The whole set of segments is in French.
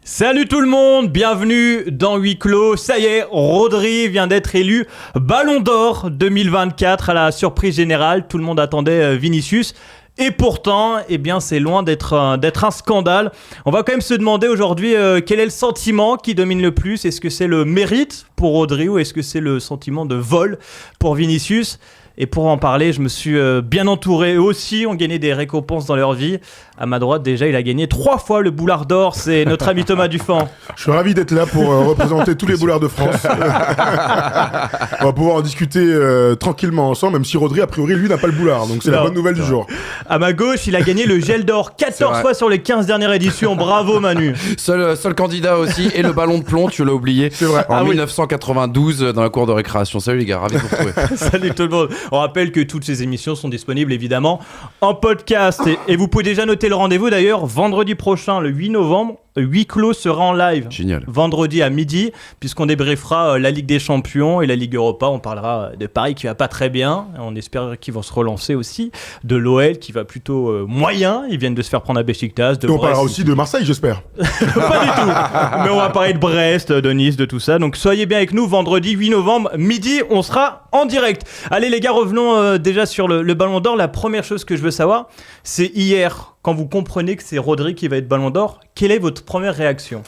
Salut tout le monde, bienvenue dans Huis Clos. Ça y est, Rodri vient d'être élu Ballon d'Or 2024 à la surprise générale. Tout le monde attendait Vinicius. Et pourtant, eh bien, c'est loin d'être un scandale. On va quand même se demander aujourd'hui quel est le sentiment qui domine le plus. Est-ce que c'est le mérite pour Rodri ou est-ce que c'est le sentiment de vol pour Vinicius ? Et pour en parler, je me suis bien entouré. Eux aussi ont gagné des récompenses dans leur vie. À ma droite, déjà, il a gagné 3 fois le Boulard d'Or. C'est notre ami Thomas Dufan. Je suis ravi d'être là pour représenter tous les boulards de France. On va pouvoir en discuter tranquillement ensemble, même si Rodri, a priori, lui, n'a pas le boulard. Donc c'est la bonne nouvelle du jour. À ma gauche, il a gagné le Gel d'Or 14 fois sur les 15 dernières éditions. Bravo, Manu. Seul candidat aussi. Et le ballon de plomb, tu l'as oublié. C'est vrai. En 1992, dans la cour de récréation. Salut les gars, ravi de vous retrouver. Salut tout le monde. On rappelle que toutes ces émissions sont disponibles évidemment en podcast. Et vous pouvez déjà noter le rendez-vous d'ailleurs. Vendredi prochain, le 8 novembre, Huis Clos sera en live. Génial. Vendredi à midi, puisqu'on débriefera la Ligue des Champions et la Ligue Europa. On parlera de Paris qui va pas très bien. On espère qu'ils vont se relancer aussi. De l'OL qui va plutôt moyen. Ils viennent de se faire prendre à Beşiktaş. Et on parlera aussi de Marseille, j'espère. Pas du tout. Mais on va parler de Brest, de Nice, de tout ça. Donc soyez bien avec nous. Vendredi 8 novembre, midi, on sera en direct. Allez les gars, revenons déjà sur le Ballon d'Or. La première chose que je veux savoir, c'est hier, quand vous comprenez que c'est Rodri qui va être Ballon d'Or, quelle est votre première réaction ?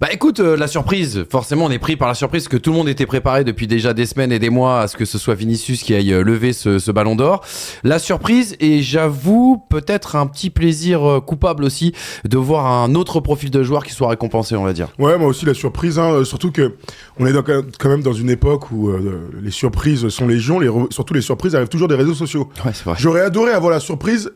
Bah écoute, la surprise, forcément on est pris par la surprise que tout le monde était préparé depuis déjà des semaines et des mois à ce que ce soit Vinicius qui aille lever ce ballon d'or. La surprise, et j'avoue peut-être un petit plaisir coupable aussi de voir un autre profil de joueur qui soit récompensé, on va dire. Ouais, moi aussi la surprise, hein, surtout que on est quand même dans une époque où les surprises sont légion, surtout les surprises arrivent toujours des réseaux sociaux. Ouais, c'est vrai. J'aurais adoré avoir la surprise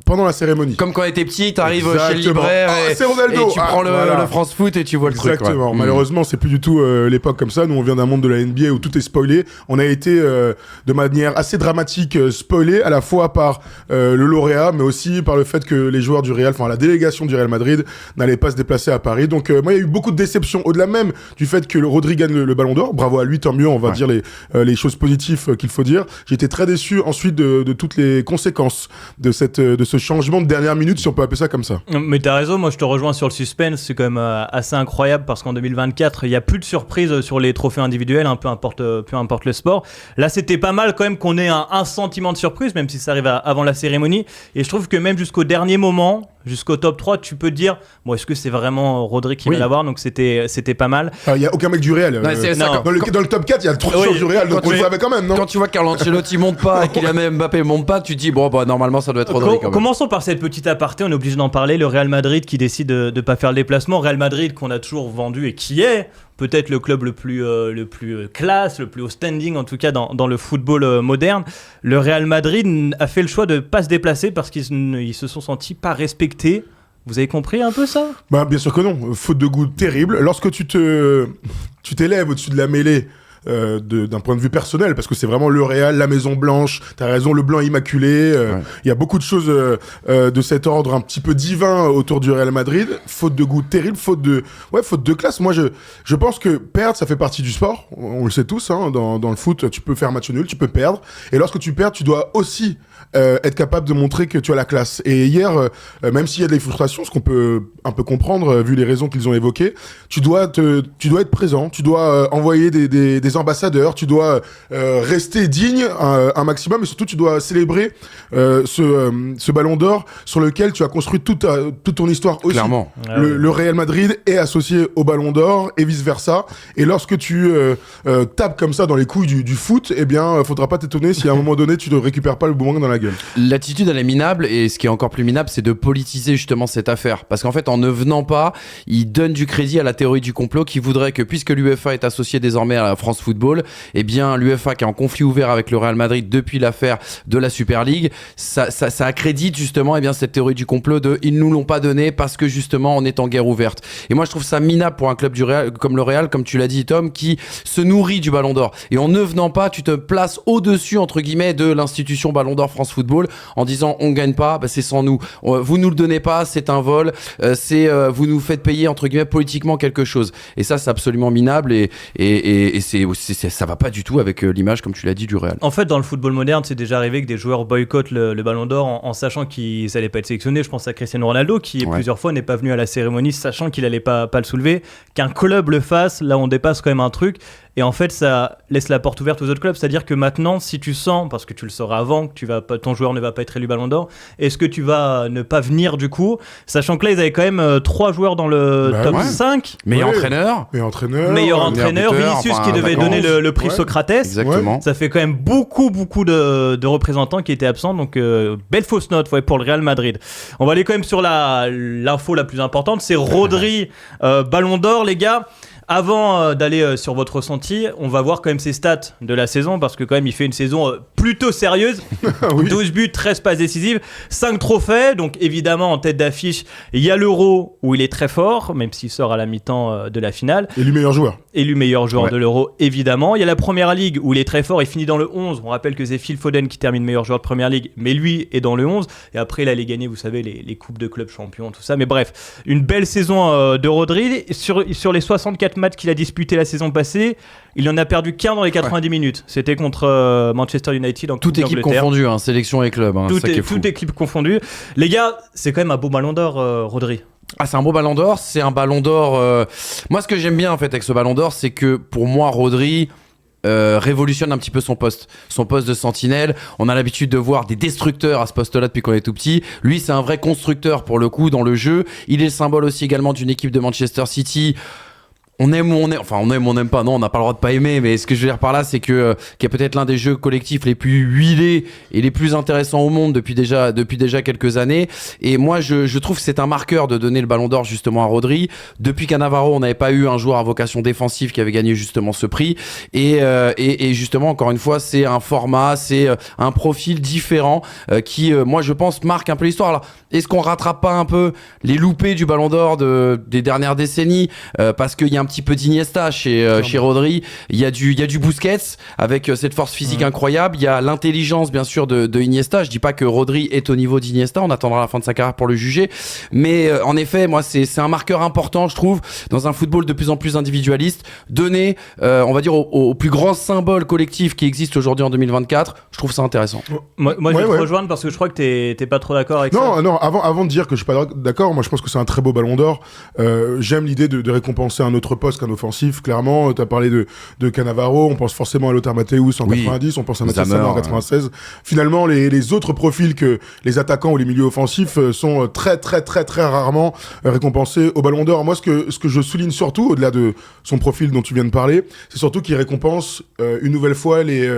pendant la cérémonie. Comme quand t'étais petit, t'arrives chez le Exactement. libraire C'est Ronaldo. et tu prends Voilà. le France Foot et tu vois le truc. Exactement. Ouais. Malheureusement, c'est plus du tout l'époque comme ça. Nous, on vient d'un monde de la NBA où tout est spoilé. On a été de manière assez dramatique spoilé à la fois par le lauréat, mais aussi par le fait que les joueurs du Real, enfin la délégation du Real Madrid, n'allait pas se déplacer à Paris. Donc moi, il y a eu beaucoup de déceptions. Au-delà même du fait que Rodri gagne le Ballon d'Or. Bravo à lui, tant mieux. On va dire les choses positives qu'il faut dire. J'ai été très déçu ensuite de toutes les conséquences de ce changement de dernière minute, si on peut appeler ça comme ça. Mais t'as raison, moi je te rejoins sur le suspense, c'est quand même assez incroyable parce qu'en 2024, il n'y a plus de surprises sur les trophées individuels, peu importe le sport. Là, c'était pas mal quand même qu'on ait un sentiment de surprise, même si ça arrive avant la cérémonie. Et je trouve que même jusqu'au dernier moment, jusqu'au top 3, tu peux te dire, bon, est-ce que c'est vraiment Rodri qui va l'avoir ? Donc c'était pas mal. Il n'y a aucun mec du Real. Dans le top 4, il y a 3 joueurs du Real, donc on le savait quand même, non ? Quand tu vois qu'Carlo Ancelotti monte pas et Kylian Mbappé monte pas, tu te dis, bon, bah, normalement, ça doit être Rodri quand même. Commençons par cette petite aparté, on est obligé d'en parler. Le Real Madrid qui décide de pas faire le déplacement. Real Madrid qu'on a toujours vendu et qui est peut-être le club le plus classe, le plus haut standing en tout cas dans le football moderne. Le Real Madrid a fait le choix de pas se déplacer parce qu'ils se sont sentis pas respectés. Vous avez compris un peu ça ? Bah, bien sûr que non. Faute de goût terrible. Lorsque tu t'élèves au-dessus de la mêlée, d'un point de vue personnel, parce que c'est vraiment le Real, la Maison Blanche, t'as raison, le blanc immaculé, il y a beaucoup de choses de cet ordre un petit peu divin autour du Real Madrid. Faute de goût terrible, faute de classe. Moi, je pense que perdre, ça fait partie du sport. On le sait tous, hein, dans le foot, tu peux faire match nul, tu peux perdre. Et lorsque tu perds, tu dois aussi être capable de montrer que tu as la classe. Et hier, même s'il y a des frustrations, ce qu'on peut un peu comprendre vu les raisons qu'ils ont évoquées, tu dois être présent, tu dois envoyer des ambassadeurs, tu dois rester digne un maximum, et surtout tu dois célébrer ce Ballon d'Or sur lequel tu as construit toute ton histoire aussi. Clairement. Le Real Madrid est associé au Ballon d'Or et vice versa. Et lorsque tu tapes comme ça dans les couilles du foot, eh bien, faudra pas t'étonner si à un moment donné tu ne récupères pas le boomerang dans la gueule. L'attitude elle est minable, et ce qui est encore plus minable, c'est de politiser justement cette affaire, parce qu'en fait en ne venant pas, il donne du crédit à la théorie du complot qui voudrait que, puisque l'UEFA est associée désormais à la France Football, eh bien l'UEFA qui est en conflit ouvert avec le Real Madrid depuis l'affaire de la Super League, ça accrédite justement cette théorie du complot de ils nous l'ont pas donné parce que justement on est en guerre ouverte. Et moi je trouve ça minable pour un club comme le Real, comme tu l'as dit Tom, qui se nourrit du Ballon d'Or. Et en ne venant pas, tu te places au-dessus entre guillemets de l'institution Ballon d'Or France Football en disant on gagne pas, c'est sans nous. Vous nous le donnez pas, c'est un vol. Vous nous faites payer entre guillemets politiquement quelque chose. Et ça c'est absolument minable et ça va pas du tout avec l'image comme tu l'as dit du Real. En fait dans le football moderne c'est déjà arrivé que des joueurs boycottent le Ballon d'Or en sachant qu'ils n'allaient pas être sélectionnés. Je pense à Cristiano Ronaldo qui plusieurs fois n'est pas venu à la cérémonie sachant qu'il allait pas le soulever. Qu'un club le fasse, là on dépasse quand même un truc. Et en fait, ça laisse la porte ouverte aux autres clubs. C'est-à-dire que maintenant, si tu sens, parce que tu le sauras avant, que ton joueur ne va pas être élu Ballon d'Or, est-ce que tu vas ne pas venir du coup, sachant que là, ils avaient quand même 3 joueurs dans le top 5. Meilleur entraîneur, Vinicius qui devait donner le prix Socrates. Exactement. Ça fait quand même beaucoup de représentants qui étaient absents. Donc, belle fausse note pour le Real Madrid. On va aller quand même sur l'info la plus importante. C'est Rodri, Ballon d'Or, les gars. Avant d'aller sur votre ressenti, on va voir quand même ses stats de la saison parce que quand même il fait une saison plutôt sérieuse. 12 buts, 13 passes décisives, 5 trophées. Donc évidemment en tête d'affiche, il y a l'Euro où il est très fort, même s'il sort à la mi-temps de la finale. Élu meilleur joueur de l'Euro évidemment. Il y a la Première Ligue où il est très fort, il finit dans le 11. On rappelle que c'est Phil Foden qui termine meilleur joueur de Première Ligue, mais lui est dans le 11. Et après il allait gagner, vous savez, les coupes de clubs champions, tout ça. Mais bref, une belle saison de Rodri. Sur les 64 matchs qu'il a disputé la saison passée, il en a perdu qu'un dans les 90 minutes. C'était contre Manchester United en Coupe d'Angleterre. Toute équipe confondue, sélection et club. Toute équipe confondue. Les gars, c'est quand même un beau Ballon d'Or, Rodri. Ah, c'est un beau Ballon d'Or. C'est un Ballon d'Or. Moi, ce que j'aime bien en fait avec ce Ballon d'Or, c'est que pour moi, Rodri révolutionne un petit peu son poste de sentinelle. On a l'habitude de voir des destructeurs à ce poste-là depuis qu'on est tout petit. Lui, c'est un vrai constructeur pour le coup dans le jeu. Il est le symbole aussi également d'une équipe de Manchester City. On aime ou on aime, enfin on aime pas, non on n'a pas le droit de pas aimer, mais ce que je veux dire par là c'est que qu'il y a peut-être l'un des jeux collectifs les plus huilés et les plus intéressants au monde depuis déjà quelques années, et moi je trouve que c'est un marqueur de donner le Ballon d'Or justement à Rodri. Depuis Cannavaro on n'avait pas eu un joueur à vocation défensive qui avait gagné justement ce prix, et justement encore une fois c'est un format, c'est un profil différent qui moi je pense marque un peu l'histoire. Alors est-ce qu'on rattrape pas un peu les loupés du Ballon d'Or des dernières décennies, parce qu'il y a un petit peu d'Iniesta chez Rodri, il y a du Busquets avec cette force physique incroyable, il y a l'intelligence bien sûr de Iniesta. Je dis pas que Rodri est au niveau d'Iniesta, on attendra la fin de sa carrière pour le juger, mais en effet moi c'est un marqueur important je trouve dans un football de plus en plus individualiste, donner on va dire au plus grand symbole collectif qui existe aujourd'hui en 2024. Je trouve ça intéressant. Moi je vais te rejoindre parce que je crois que t'es pas trop d'accord avec ça. Non, avant de dire que je suis pas d'accord, moi je pense que c'est un très beau Ballon d'Or. J'aime l'idée de récompenser un autre poste qu'un offensif. Clairement, t'as parlé de Cannavaro, on pense forcément à Lothar Matthäus en 90, on pense à Matthias Sammer en 96. Finalement, les autres profils que les attaquants ou les milieux offensifs sont très rarement récompensés au Ballon d'Or. Moi, ce que je souligne surtout, au-delà de son profil dont tu viens de parler, c'est surtout qu'il récompense une nouvelle fois les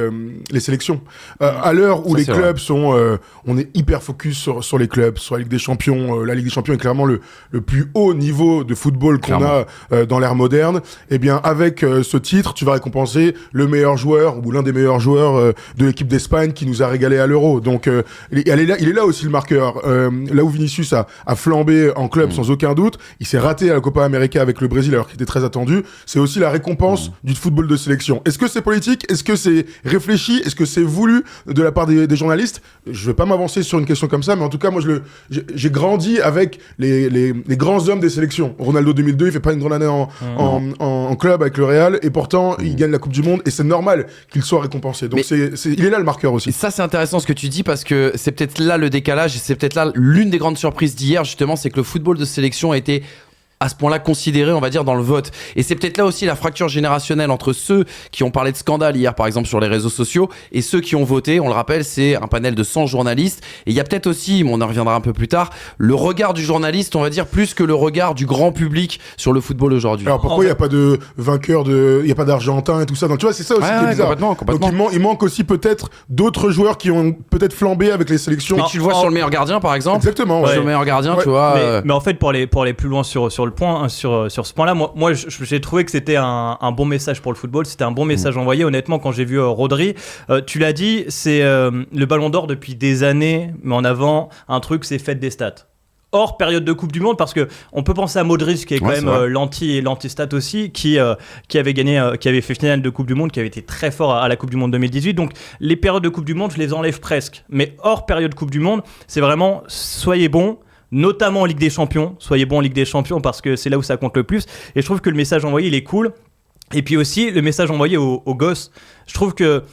sélections. À l'heure où les clubs sont, on est hyper focus sur les clubs, sur la Ligue des Champions. La Ligue des Champions est clairement le plus haut niveau de football qu'on a dans l'ère moderne. Et bien, avec ce titre, tu vas récompenser le meilleur joueur ou l'un des meilleurs joueurs de l'équipe d'Espagne qui nous a régalé à l'Euro. Donc, il est là aussi le marqueur. Là où Vinicius a flambé en club sans aucun doute, il s'est raté à la Copa América avec le Brésil alors qu'il était très attendu. C'est aussi la récompense du football de sélection. Est-ce que c'est politique? Est-ce que c'est réfléchi? Est-ce que c'est voulu de la part des journalistes? Je vais pas m'avancer sur une question comme ça, mais en tout cas, moi, j'ai grandi avec les grands hommes des sélections. Ronaldo 2002, il fait pas une grande année en club avec le Real, et pourtant, il gagne la Coupe du Monde, et c'est normal qu'il soit récompensé. Donc, il est là le marqueur aussi. Et ça, c'est intéressant ce que tu dis, parce que c'est peut-être là le décalage, et c'est peut-être là l'une des grandes surprises d'hier, justement, c'est que le football de sélection a été à ce point-là considéré, on va dire, dans le vote. Et c'est peut-être là aussi la fracture générationnelle entre ceux qui ont parlé de scandale hier, par exemple, sur les réseaux sociaux, et ceux qui ont voté. On le rappelle, c'est un panel de 100 journalistes. Et il y a peut-être aussi, mais on en reviendra un peu plus tard, le regard du journaliste, on va dire, plus que le regard du grand public sur le football aujourd'hui. Alors pourquoi il n'y a pas de vainqueur, il n'y a pas d'Argentin et tout ça? Donc tu vois, c'est ça aussi qui est bizarre. Complètement. Donc il manque aussi peut-être d'autres joueurs qui ont peut-être flambé avec les sélections. Mais tu le vois sur le meilleur gardien, par exemple. Exactement. Sur le meilleur gardien, tu vois. Mais en fait, pour aller plus loin sur le ce point-là. Moi, j'ai trouvé que c'était un bon message pour le football. C'était un bon message envoyé. Honnêtement, quand j'ai vu Rodri, tu l'as dit, c'est le Ballon d'Or depuis des années, mais en avant, un truc, c'est fête des stats. Hors période de Coupe du Monde, parce que on peut penser à Modric, qui est quand même l'anti-stat aussi, qui avait gagné, qui avait fait finale de Coupe du Monde, qui avait été très fort à la Coupe du Monde 2018. Donc les périodes de Coupe du Monde, je les enlève presque. Mais hors période Coupe du Monde, c'est vraiment soyez bons. Notamment en Ligue des Champions, soyez bons en Ligue des Champions parce que c'est là où ça compte le plus. Et je trouve que le message envoyé, il est cool. Et puis aussi, le message envoyé aux gosses, je trouve que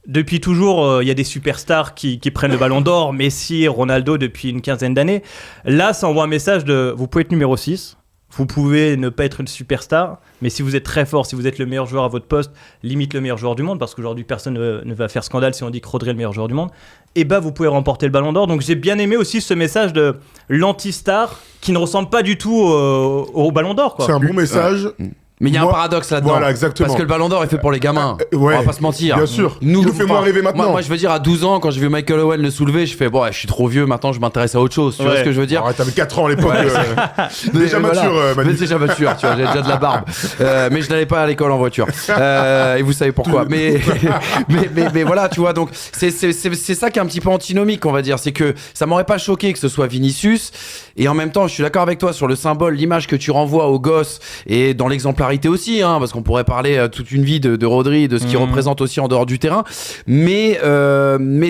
depuis toujours, il y a des superstars qui prennent le Ballon d'Or, Messi, Ronaldo depuis une quinzaine d'années. Là, ça envoie un message de vous pouvez être numéro 6, vous pouvez ne pas être une superstar, mais si vous êtes très fort, si vous êtes le meilleur joueur à votre poste, limite le meilleur joueur du monde, parce qu'aujourd'hui personne ne va faire scandale si on dit que Rodri est le meilleur joueur du monde, et bah vous pouvez remporter le Ballon d'Or. Donc j'ai bien aimé aussi ce message de l'anti-star qui ne ressemble pas du tout au Ballon d'Or, quoi. C'est un bon message. Mais il y a un paradoxe là-dedans. Voilà, exactement. Parce que le Ballon d'Or est fait pour les gamins. Ouais, on va pas se mentir. Bien sûr. Nous fait-moi rêver maintenant. Moi, je veux dire, à 12 ans, quand j'ai vu Michael Owen le soulever, je fais bon, je suis trop vieux, maintenant je m'intéresse à autre chose. Tu vois ce que je veux dire? T'avais 4 ans à l'époque. Déjà mature, Manu. Déjà mature, tu vois, j'ai déjà de la barbe. Mais je n'allais pas à l'école en voiture. Et vous savez pourquoi. Mais voilà, tu vois, donc c'est ça qui est un petit peu antinomique, on va dire. C'est que ça m'aurait pas choqué que ce soit Vinicius. Et en même temps, je suis d'accord avec toi sur le symbole, l'image que tu renvoies aux gosses et dans l'exemplarité aussi, hein, parce qu'on pourrait parler toute une vie de Rodri, de ce qu'il représente aussi en dehors du terrain. Mais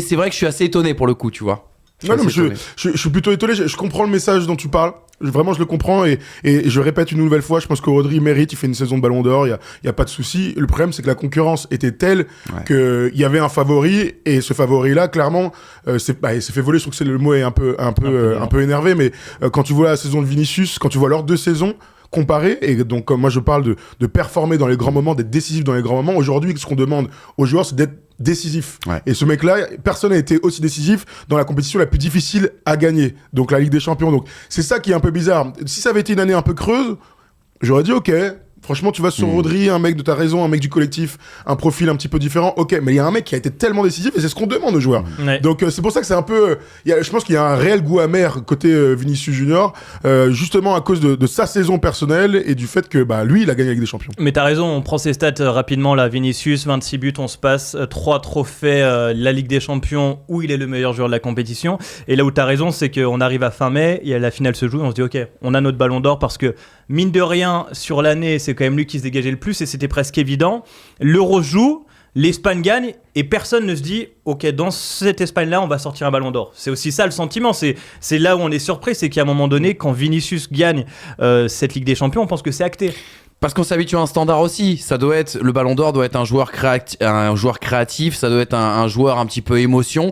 c'est vrai que je suis assez étonné pour le coup, tu vois. Je suis plutôt étonné. Je comprends le message dont tu parles. Vraiment, je le comprends et je répète une nouvelle fois, je pense que Rodri mérite, il fait une saison de Ballon d'Or, il y a pas de souci. Le problème, c'est que la concurrence était telle que il y avait un favori et ce favori-là, clairement, il s'est fait voler. Je trouve que le mot est un peu énervé, mais quand tu vois la saison de Vinicius, quand tu vois leurs 2 saisons comparées, et donc comme moi je parle de performer dans les grands moments, d'être décisif dans les grands moments. Aujourd'hui, ce qu'on demande aux joueurs, c'est d'être décisif. Et ce mec-là, personne n'a été aussi décisif dans la compétition la plus difficile à gagner, donc la Ligue des Champions. Donc c'est ça qui est un peu bizarre. Si ça avait été une année un peu creuse, j'aurais dit ok. Franchement, tu vas sur Rodri, un mec de ta raison, un mec du collectif, un profil un petit peu différent. Ok, mais il y a un mec qui a été tellement décisif et c'est ce qu'on demande aux joueurs. Donc c'est pour ça que c'est un peu. Je pense qu'il y a un réel goût amer côté Vinicius Junior, justement à cause de sa saison personnelle et du fait que lui, il a gagné avec des champions. Mais t'as raison, on prend ses stats rapidement là. Vinicius, 26 buts, on se passe, 3 trophées, la Ligue des Champions où il est le meilleur joueur de la compétition. Et là où t'as raison, c'est qu'on arrive à fin mai, et la finale se joue, et on se dit ok, on a notre Ballon d'Or parce que mine de rien sur l'année, c'est quand même lui qui se dégageait le plus et c'était presque évident. L'Euro joue, l'Espagne gagne et personne ne se dit ok, dans cette Espagne-là, on va sortir un Ballon d'Or. C'est aussi ça le sentiment. C'est là où on est surpris, c'est qu'à un moment donné, quand Vinicius gagne cette Ligue des Champions, on pense que c'est acté. Parce qu'on s'habitue à un standard aussi. Ça doit être, le Ballon d'Or doit être un joueur créatif, ça doit être un joueur un petit peu émotion.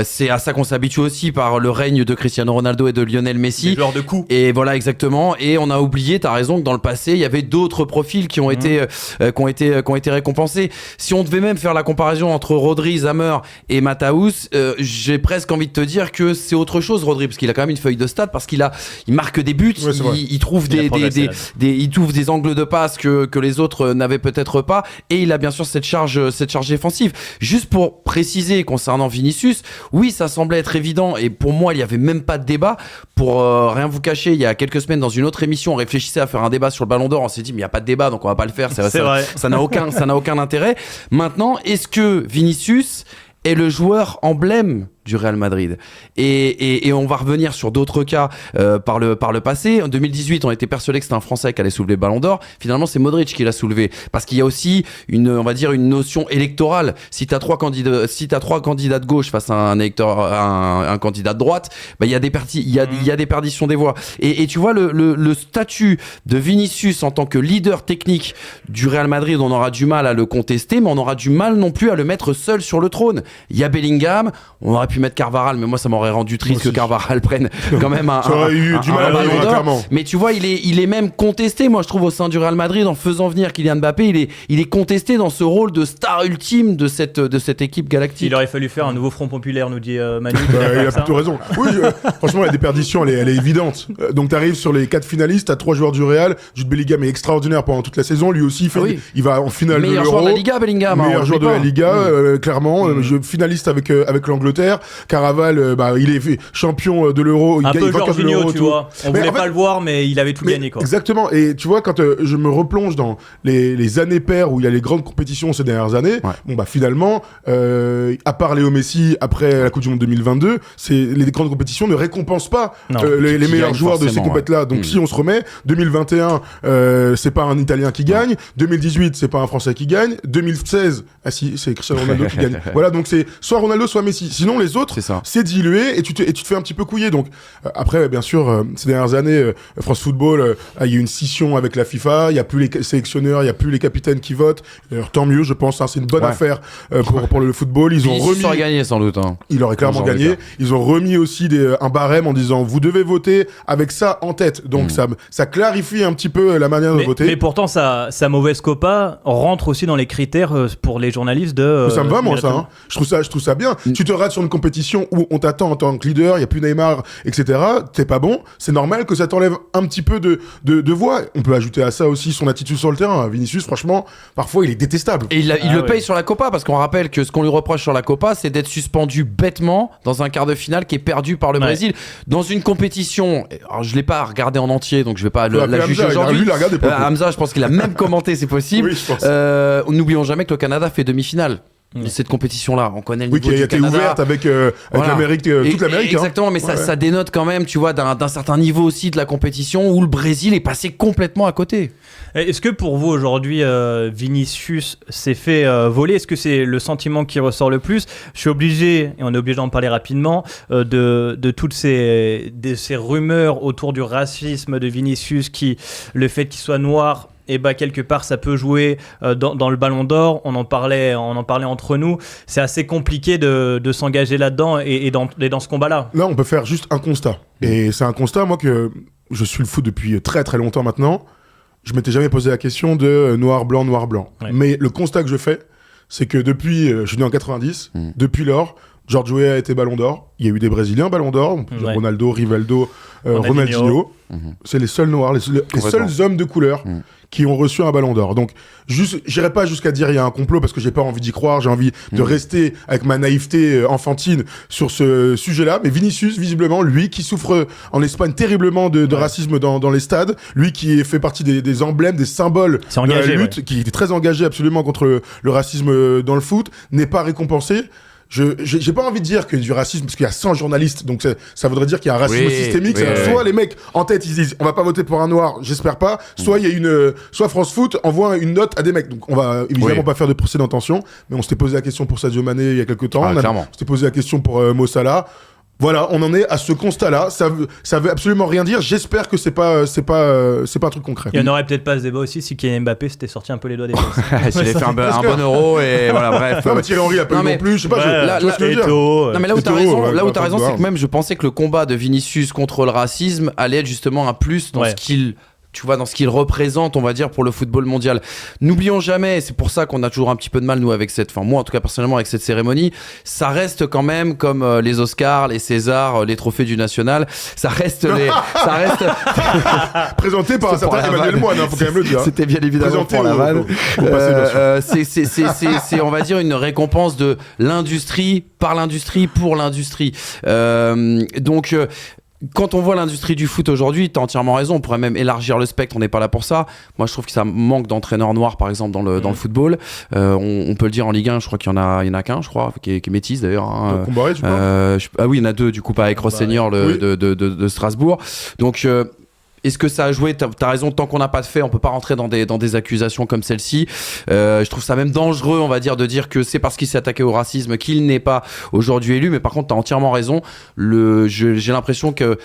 C'est à ça qu'on s'habitue aussi par le règne de Cristiano Ronaldo et de Lionel Messi. Les joueurs de coups. Et voilà, exactement. Et on a oublié, t'as raison, que dans le passé, il y avait d'autres profils qui ont été récompensés. Si on devait même faire la comparaison entre Rodri, Zammer et Matthäus, j'ai presque envie de te dire que c'est autre chose, Rodri, parce qu'il a quand même une feuille de stats, parce qu'il marque des buts, il trouve il trouve des angles de passe que les autres n'avaient peut-être pas, et il a bien sûr cette charge défensive. Juste pour préciser concernant Vinicius, oui, ça semblait être évident et pour moi il n'y avait même pas de débat. Pour rien vous cacher, il y a quelques semaines dans une autre émission on réfléchissait à faire un débat sur le Ballon d'Or, on s'est dit mais il n'y a pas de débat donc on va pas le faire, ça n'a aucun intérêt. Maintenant, est-ce que Vinicius est le joueur emblème du Real Madrid et on va revenir sur d'autres cas par le passé. En 2018 on était persuadé que c'était un Français qui allait soulever le Ballon d'Or, finalement c'est Modric qui l'a soulevé parce qu'il y a aussi on va dire une notion électorale. Si t'as 3 candidats de gauche face à un candidat de droite, il y a des perditions des voix et tu vois le statut de Vinicius en tant que leader technique du Real Madrid, on aura du mal à le contester, mais on aura du mal non plus à le mettre seul sur le trône. Il y a Bellingham, on aurait pu mettre Carvajal, mais moi ça m'aurait rendu triste que Carvajal prenne quand même un Ballon d'Or. Mais tu vois, il est même contesté, moi je trouve, au sein du Real Madrid, en faisant venir Kylian Mbappé, il est contesté dans ce rôle de star ultime de cette équipe galactique. Il aurait fallu faire un nouveau Front Populaire, nous dit Manu. Il a plutôt raison. Oui, franchement la déperdition elle est évidente. Donc t'arrives sur les 4 finalistes, t'as 3 joueurs du Real. Jude Bellingham est extraordinaire pendant toute la saison, lui aussi il va en finale de l'Euro. Meilleur joueur de la Liga, Bellingham. Meilleur joueur de la Liga, clairement, finaliste avec l'Angleterre. Caraval, il est champion de l'Euro. Un il peu gagne Jorginho, tu vois. On Mais voulait en pas fait, le voir, mais il avait tout gagné, quoi. Exactement. Et tu vois, quand je me replonge dans les années paires où il y a les grandes compétitions ces dernières années, finalement, à part Léo Messi après la Coupe du Monde 2022, les grandes compétitions ne récompensent pas les meilleurs joueurs de ces compétitions-là. Donc si on se remet, 2021, c'est pas un Italien qui gagne. 2018, c'est pas un Français qui gagne. 2016, c'est Cristiano Ronaldo qui gagne. Voilà, donc c'est soit Ronaldo, soit Messi. Sinon, les autres, c'est dilué et tu te fais un petit peu couiller. Donc après, bien sûr, ces dernières années, France Football, il y a eu une scission avec la FIFA. Il y a plus les sélectionneurs, il y a plus les capitaines qui votent. D'ailleurs, tant mieux, je pense. C'est une bonne affaire pour le football. Ils auraient gagné sans doute. Il aurait clairement gagné. Ils ont remis aussi un barème en disant vous devez voter avec ça en tête. Donc ça clarifie un petit peu la manière de voter. Mais pourtant, sa mauvaise copa rentre aussi dans les critères pour les journalistes de. Ça me va, moi, ça. Je trouve ça bien. Tu te rates sur une compétition où on t'attend en tant que leader, il n'y a plus Neymar, etc. T'es pas bon. C'est normal que ça t'enlève un petit peu de voix. On peut ajouter à ça aussi son attitude sur le terrain. Vinicius, franchement, parfois, il est détestable. Et il le paye sur la copa parce qu'on rappelle que ce qu'on lui reproche sur la copa, c'est d'être suspendu bêtement dans un quart de finale qui est perdu par le Brésil. Dans une compétition, alors je l'ai pas regardé en entier, donc je vais pas la juger aujourd'hui. Hamza, je pense qu'il a même commenté, c'est possible. Oui, je pense. N'oublions jamais que le Canada fait demi-finale. Cette compétition-là, on connaît le niveau du Canada. Oui, qui a été ouverte avec l'Amérique, toute l'Amérique. Exactement, mais ça dénote quand même, tu vois, d'un certain niveau aussi de la compétition où le Brésil est passé complètement à côté. Est-ce que pour vous aujourd'hui, Vinicius s'est fait voler ? Est-ce que c'est le sentiment qui ressort le plus ? Je suis obligé, et on est obligé d'en parler rapidement, de toutes ces rumeurs autour du racisme de Vinicius, le fait qu'il soit noir. Et quelque part ça peut jouer dans le Ballon d'Or. On en parlait entre nous. C'est assez compliqué de s'engager là-dedans et dans ce combat-là. Là, on peut faire juste un constat. Et c'est un constat, moi, que je suis le foot depuis très très longtemps maintenant. Je m'étais jamais posé la question de noir-blanc, noir-blanc. Ouais. Mais le constat que je fais, c'est que depuis, je suis né en 90, depuis lors, George Weah a été Ballon d'Or. Il y a eu des Brésiliens Ballon d'Or, Ronaldo, Rivaldo, Ronaldinho. C'est les seuls noirs, les seuls hommes de couleur qui ont reçu un Ballon d'Or. Donc, j'irai pas jusqu'à dire il y a un complot parce que j'ai pas envie d'y croire. J'ai envie de rester avec ma naïveté enfantine sur ce sujet-là. Mais Vinicius, visiblement, lui qui souffre en Espagne terriblement de racisme dans les stades, lui qui fait partie des emblèmes, des symboles de la lutte, qui est très engagé absolument contre le racisme dans le foot, n'est pas récompensé. J'ai pas envie de dire qu'il y a du racisme parce qu'il y a 100 journalistes, donc ça voudrait dire qu'il y a un racisme systémique. Soit les mecs en tête ils disent on va pas voter pour un noir, j'espère pas. Soit il y a soit France Foot envoie une note à des mecs. Donc on va évidemment pas faire de procès d'intention, mais on s'était posé la question pour Sadio Mané il y a quelques temps. On s'était posé la question pour Mo Salah. Voilà, on en est à ce constat-là. Ça veut absolument rien dire. J'espère que c'est pas un truc concret. Il y en aurait peut-être pas ce débat aussi si Kylian Mbappé s'était sorti un peu les doigts des fesses. S'il avait fait un bon euro et voilà, bref. Non, mais Thierry Henry a pas eu non plus. Je sais pas. Non, mais là où t'as raison, c'est que même je pensais que le combat de Vinicius contre le racisme allait être justement un plus dans ce qu'il. Tu vois, dans ce qu'il représente, on va dire, pour le football mondial. N'oublions jamais, c'est pour ça qu'on a toujours un petit peu de mal, nous, avec moi, en tout cas, personnellement, avec cette cérémonie. Ça reste quand même comme les Oscars, les Césars, les trophées du national. Ça reste présenté par un certain Emmanuel Moine, faut quand même le dire. C'était bien évidemment pour la vanne. C'est, on va dire, une récompense de l'industrie, par l'industrie, pour l'industrie. Donc, quand on voit l'industrie du foot aujourd'hui, t'as entièrement raison, on pourrait même élargir le spectre, on n'est pas là pour ça. Moi je trouve que ça manque d'entraîneurs noirs par exemple dans le football. On peut le dire en Ligue 1, je crois qu'il y en a qu'un, je crois, qui est métis d'ailleurs. Combaré, tu parles oui, il y en a deux du coup, pas avec Ross Senior de Strasbourg. Donc est-ce que ça a joué ? T'as raison, tant qu'on n'a pas de fait, on peut pas rentrer dans des accusations comme celle-ci. Je trouve ça même dangereux, on va dire, de dire que c'est parce qu'il s'est attaqué au racisme qu'il n'est pas aujourd'hui élu. Mais par contre, t'as entièrement raison. J'ai l'impression que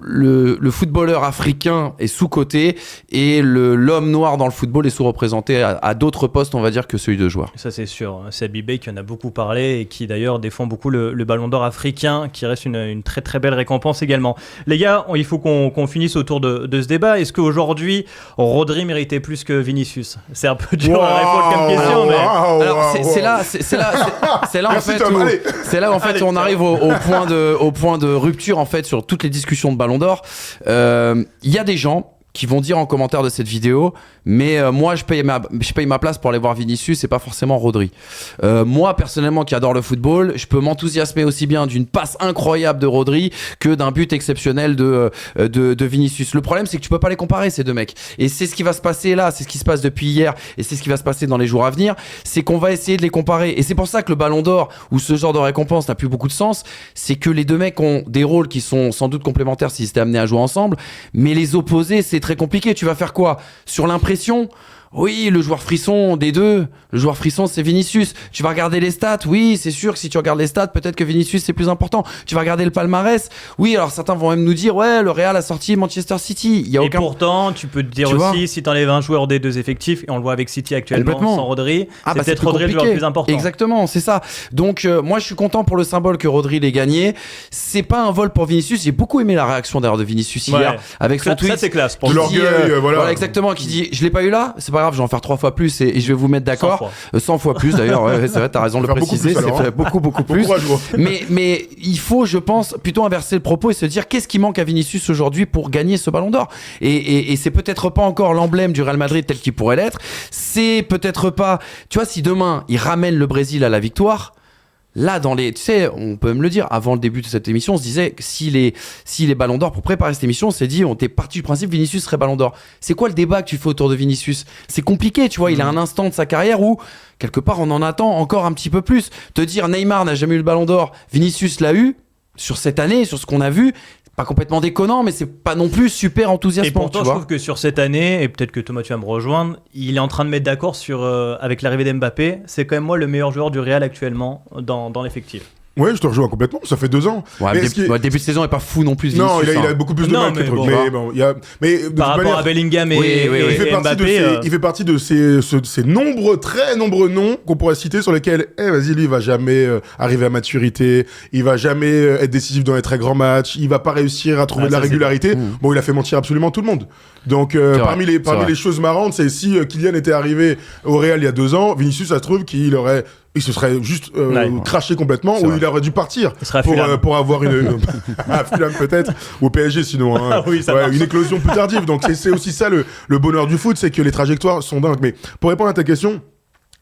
le footballeur africain est sous-coté et l'homme noir dans le football est sous-représenté à d'autres postes, on va dire, que celui de joueur. Ça, c'est sûr. C'est Bibé qui en a beaucoup parlé et qui d'ailleurs défend beaucoup le Ballon d'Or africain, qui reste une très très belle récompense également. Les gars, il faut qu'on finisse autour de ce débat. Est-ce qu'aujourd'hui, Rodri méritait plus que Vinicius ? C'est un peu dur à répondre comme question, mais... Alors, c'est là en fait où on arrive au point de rupture en fait sur toutes les discussions de Ballon d'Or. Il y a des gens qui vont dire en commentaire de cette vidéo, mais moi je paye ma place pour aller voir Vinicius et pas forcément Rodri. Moi personnellement qui adore le football, je peux m'enthousiasmer aussi bien d'une passe incroyable de Rodri que d'un but exceptionnel de Vinicius. Le problème c'est que tu peux pas les comparer ces deux mecs, et c'est ce qui va se passer là, c'est ce qui se passe depuis hier et c'est ce qui va se passer dans les jours à venir, c'est qu'on va essayer de les comparer, et c'est pour ça que le Ballon d'Or ou ce genre de récompense n'a plus beaucoup de sens. C'est que les deux mecs ont des rôles qui sont sans doute complémentaires s'ils étaient amenés à jouer ensemble, mais les opposer c'est très compliqué. Tu vas faire quoi sur l'impression? Oui, le joueur frisson des deux, le joueur frisson c'est Vinicius. Tu vas regarder les stats, oui, c'est sûr que si tu regardes les stats, peut-être que Vinicius c'est plus important. Tu vas regarder le palmarès, oui, alors certains vont même nous dire, ouais, le Real a sorti Manchester City. Il y a et pourtant, tu peux te dire aussi, si t'enlèves un joueur des deux effectifs, et on le voit avec City actuellement sans Rodri, c'est peut-être Rodri le joueur le plus important. Exactement, c'est ça. Donc moi je suis content pour le symbole que Rodri l'ait gagné. C'est pas un vol pour Vinicius. J'ai beaucoup aimé la réaction d'ailleurs de Vinicius hier avec son tweet. Ça c'est classe. Pour l'orgueil, voilà exactement, qui dit, je l'ai pas eu là, c'est pas grave, je vais en faire 3 fois plus et je vais vous mettre d'accord. 100 fois plus d'ailleurs, ouais, c'est vrai, t'as raison de le préciser, c'est fait beaucoup plus. Mais il faut, je pense, plutôt inverser le propos et se dire qu'est-ce qui manque à Vinicius aujourd'hui pour gagner ce Ballon d'Or. Et c'est peut-être pas encore l'emblème du Real Madrid tel qu'il pourrait l'être. C'est peut-être pas, tu vois, si demain il ramène le Brésil à la victoire. Là, tu sais, on peut me le dire, avant le début de cette émission, on se disait que si les Ballons d'Or, pour préparer cette émission, on s'est dit, on était parti du principe Vinicius serait Ballon d'Or. C'est quoi le débat que tu fais autour de Vinicius? C'est compliqué, tu vois, il a un instant de sa carrière où, quelque part, on en attend encore un petit peu plus. Te dire, Neymar n'a jamais eu le Ballon d'Or, Vinicius l'a eu, sur cette année, sur ce qu'on a vu, pas complètement déconnant, mais c'est pas non plus super enthousiasmant. Et pourtant, je trouve que sur cette année, et peut-être que Thomas tu vas me rejoindre, il est en train de mettre d'accord avec l'arrivée d'Mbappé. C'est quand même moi le meilleur joueur du Real actuellement dans l'effectif. Ouais, je te rejoins complètement. Ça fait 2 ans. Ouais, le début de saison est pas fou non plus. Non, il a beaucoup plus de mal que truc. Mais par rapport à Bellingham et Mbappé, il fait partie de ces très nombreux noms qu'on pourrait citer sur lesquels, vas-y, lui, il va jamais arriver à maturité. Il va jamais être décisif dans les très grands matchs. Il va pas réussir à trouver de la régularité. Bon, il a fait mentir absolument tout le monde. Donc, parmi les choses marrantes, c'est si Kylian était arrivé au Real il y a 2 ans, Vinicius, ça se trouve il se serait juste craché complètement, ou il aurait dû partir pour avoir une Fulham peut-être, ou au PSG sinon, hein. Oui, une éclosion plus tardive. Donc c'est aussi ça le bonheur du foot, c'est que les trajectoires sont dingues. Mais pour répondre à ta question,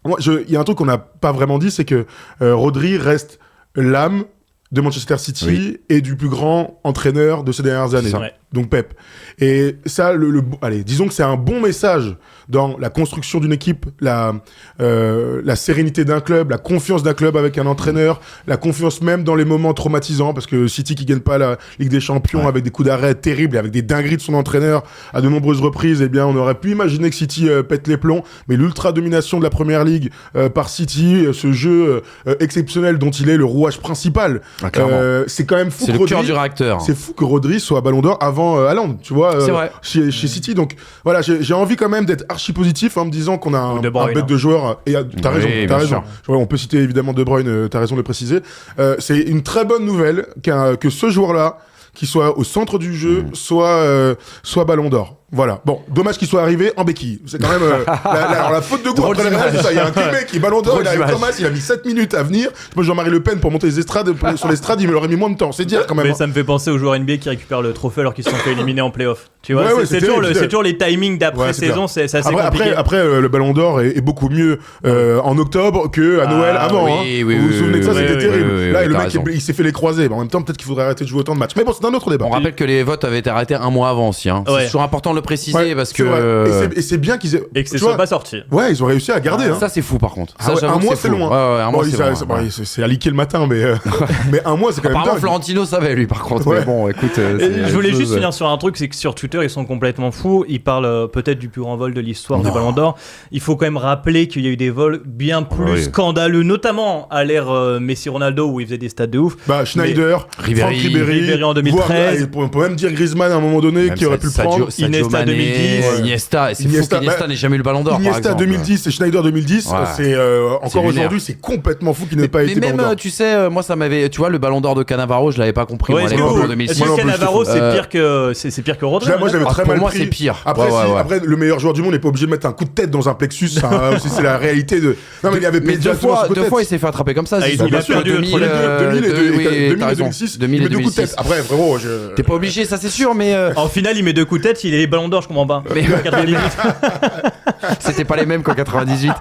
il y a un truc qu'on n'a pas vraiment dit, c'est que Rodri reste l'âme de Manchester City et du plus grand entraîneur de ces dernières années, donc Pep. Et ça, allez, disons que c'est un bon message dans la construction d'une équipe, la sérénité d'un club, la confiance d'un club avec un entraîneur, la confiance même dans les moments traumatisants, parce que City qui gagne pas la Ligue des Champions avec des coups d'arrêt terribles, avec des dingueries de son entraîneur à de nombreuses reprises, eh bien on aurait pu imaginer que City pète les plombs, mais l'ultra domination de la Première Ligue par City, ce jeu exceptionnel dont il est le rouage principal, c'est quand même fou. C'est le cœur du réacteur. C'est fou que Rodri soit Ballon d'Or avant Haaland, tu vois, chez City. Donc voilà, j'ai envie quand même d'être archi positif en me disant qu'on a un bête de joueur. Et t'as raison. On peut citer évidemment De Bruyne, t'as raison de le préciser. C'est une très bonne nouvelle que ce joueur-là, qui soit au centre du jeu, soit Ballon d'Or. Voilà. Bon, dommage qu'il soit arrivé en béquille. C'est quand même alors la faute de goût après le match, c'est ça. Il y a un Québec qui est Ballon d'Or, il arrive Thomas, il a mis 7 minutes à venir. Moi, Jean-Marie Le Pen pour monter les estrades, sur l'estrade, il m'aurait mis moins de temps. C'est dire quand même. Mais ça me fait penser aux joueurs NBA qui récupèrent le trophée alors qu'ils se sont fait éliminer en play-off. Tu vois, c'est toujours les timings d'après-saison, c'est assez compliqué. Après, le Ballon d'Or est beaucoup mieux en octobre que à Noël avant. Vous vous souvenez de ça, c'était terrible. Là, le mec, il s'est fait les croiser. En même temps, peut-être qu'il faudrait arrêter de jouer autant de matchs. Mais bon, c'est un autre débat. On rappelle que les votes avaient été arrêtés un mois avant aussi. C'est toujours important de le préciser parce que. Et c'est bien qu'ils aient. Et que ce soit pas sorti. Ouais, ils ont réussi à garder. Ça, c'est fou par contre. Un mois, c'est long. Un mois, c'est à liquer le matin, mais un mois, c'est quand même. Apparemment, Florentino savait lui par contre. Mais bon, écoute. Je voulais juste finir sur un truc, c'est que sur Twitter, ils sont complètement fous. Ils parlent peut-être du plus grand vol de l'histoire du Ballon d'Or. Il faut quand même rappeler qu'il y a eu des vols bien plus scandaleux, notamment à l'ère Messi-Ronaldo où ils faisaient des stats de ouf. Schneider, Ribéry en 2013. On peut même dire Griezmann à un moment donné qui aurait pu le prendre. Iniesta 2010. Iniesta, c'est fou qu'Iniesta n'ait jamais eu le Ballon d'Or. Iniesta 2010 et Schneider 2010, c'est encore aujourd'hui, c'est complètement fou qu'il n'ait pas été Ballon d'Or. Mais même, tu sais, moi ça m'avait, tu vois, le Ballon d'Or de Cannavaro, je l'avais pas compris. Est-ce que Cannavaro c'est pire que Rodri? Moi j'avais très mal pris. Pour moi c'est pire. Après, le meilleur joueur du monde n'est pas obligé de mettre un coup de tête dans un plexus. C'est la réalité de. Non mais il y avait deux fois il s'est fait attraper comme ça. Il a perdu 2000 et 2006. 2000 et 2006. Après frérot, t'es pas obligé, ça c'est sûr, mais en finale il met 2 coups de tête, il est Ballon d'Or, je comprends pas. Mais 98. c'était pas les mêmes qu'en 98.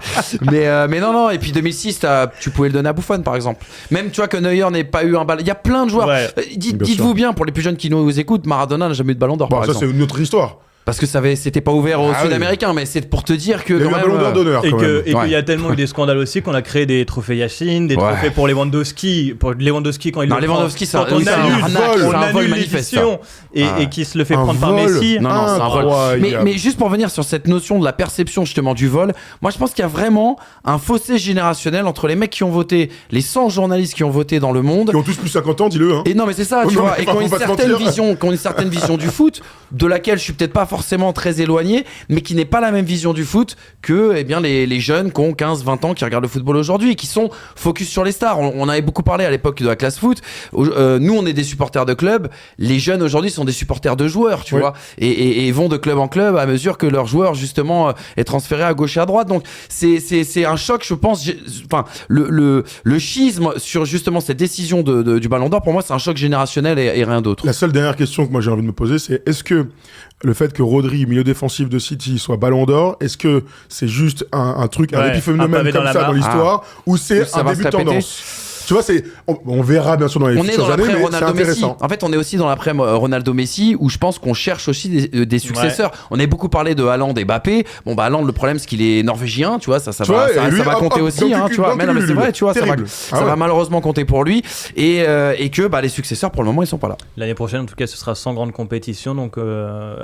Mais non, et puis 2006, tu pouvais le donner à Buffon par exemple. Même tu vois que Neuer n'ait pas eu un ballon. Il y a plein de joueurs. Ouais. Dites-vous bien, pour les plus jeunes qui nous écoutent, Maradona n'a jamais eu de Ballon d'Or Bon, par ça, exemple. c'est une autre histoire. Parce que c'était pas ouvert aux Ah oui. Sud-Américains, mais c'est pour te dire que Il y a eu quand un même. ballon d'or d'honneur, Et quand même. qu'il y a tellement eu des scandales aussi qu'on a créé des trophées Yachine, des Ouais. trophées pour Lewandowski. Pour Lewandowski, quand il Non, le Lewandowski, prend, c'est quand on un annule, arnaque, on c'est un vol annule manifeste, l'édition et Ouais. qui se le fait Un prendre par vol. Messi. Non, c'est un vol. Incroyable. Mais juste pour venir sur cette notion de la perception justement du vol, moi je pense qu'il y a vraiment un fossé générationnel entre les mecs qui ont voté, les 100 journalistes qui ont voté dans le monde. Qui ont tous plus 50 ans, dis-le. Hein. Et non mais c'est ça, Oh tu non, vois, mais et qui ont une faut pas se certaine mentir. vision, du foot, de laquelle je suis peut-être pas forcément très éloigné, mais qui n'est pas la même vision du foot que les jeunes qui ont 15-20 ans qui regardent le football aujourd'hui et qui sont focus sur les stars. On avait beaucoup parlé à l'époque de la classe foot. Nous on est des supporters de clubs, les jeunes aujourd'hui sont des supporters de joueurs, tu Oui. vois, et vont de club en club à mesure que leur joueur justement est transféré à gauche et à droite. Donc c'est un choc, je pense. Enfin le schisme sur justement cette décision du Ballon d'Or, pour moi c'est un choc générationnel et rien d'autre. La seule dernière question que moi j'ai envie de me poser, c'est est-ce que le fait que Rodri, milieu défensif de City, soit Ballon d'Or, est-ce que c'est juste un truc, un Ouais, un épiphénomène pavé dans comme la ça mare. dans l'histoire, ou c'est Ou ça un va début se de répéter. tendance? Tu vois, on verra bien sûr dans les On est futures dans années, l'après mais c'est Ronaldo Messi. intéressant. En fait, on est aussi dans l'après Ronaldo Messi où je pense qu'on cherche aussi des successeurs. On a beaucoup parlé de Haaland et Mbappé. Bon, bah, Haaland, le problème, c'est qu'il est norvégien, tu vois, ça Tu vois, va et lui, ça va hop, compter hop, aussi, dans hein, le tu vois. cul, Mais non, mais c'est vrai, tu vois, ça va terrible. Ah ouais. malheureusement compter pour lui. Et que, bah, les successeurs, pour le moment, ils sont pas là. L'année prochaine, en tout cas, ce sera sans grande compétition, donc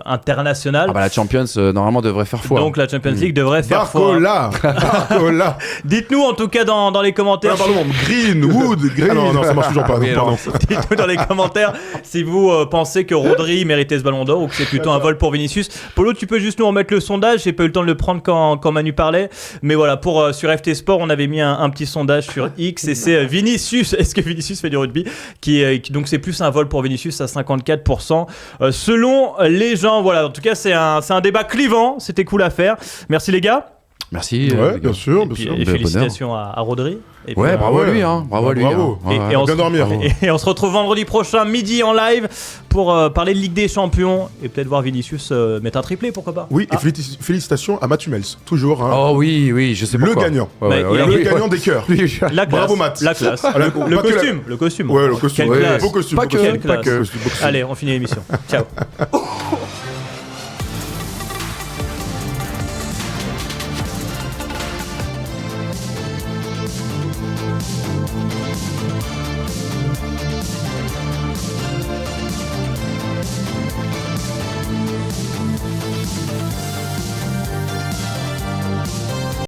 internationale. Ah, bah, la Champions, normalement, devrait faire foi. Donc la Champions League devrait faire foi. Barcola. Dites-nous en tout cas dans les commentaires. Pardon, Greenwood. Ah non, non, ça marche toujours pas. Oui, Pardon. Dites-nous dans les commentaires si vous pensez que Rodri méritait ce ballon d'or ou que c'est plutôt un vol pour Vinicius. Polo, tu peux juste nous remettre le sondage. J'ai pas eu le temps de le prendre quand Manu parlait. Mais voilà, sur FT Sport, on avait mis un petit sondage sur X et c'est Vinicius. Est-ce que Vinicius fait du rugby donc c'est plus un vol pour Vinicius à 54%. Selon les gens, voilà. En tout cas, c'est un débat clivant. C'était cool à faire. Merci les gars. Merci. Ouais, bien sûr, Et, bien puis, sûr. et Bel félicitations à Rodri. Et puis, Ouais, bravo à ouais. lui, hein. Bravo à lui. Bravo. hein. Et Ouais. on bien se- dormir. Et on se retrouve vendredi prochain, midi en live, pour parler de Ligue des Champions et peut-être voir Vinicius mettre un triplé, pourquoi pas. Oui, et félicitations à Matt Hummels. Toujours, hein, Oh oui, je sais le pourquoi. gagnant. Ouais, Mais ouais, il a- ouais, Le ouais. gagnant des cœurs. Lui, La classe. Bravo, Matt. La classe. Ah, Le pas que costume. Le costume. Ouais, le costume. Quelle Ouais. classe. Beau costume. Pas beau que, costume. pas Beau que. costume, beau costume. Allez, on finit l'émission. Ciao.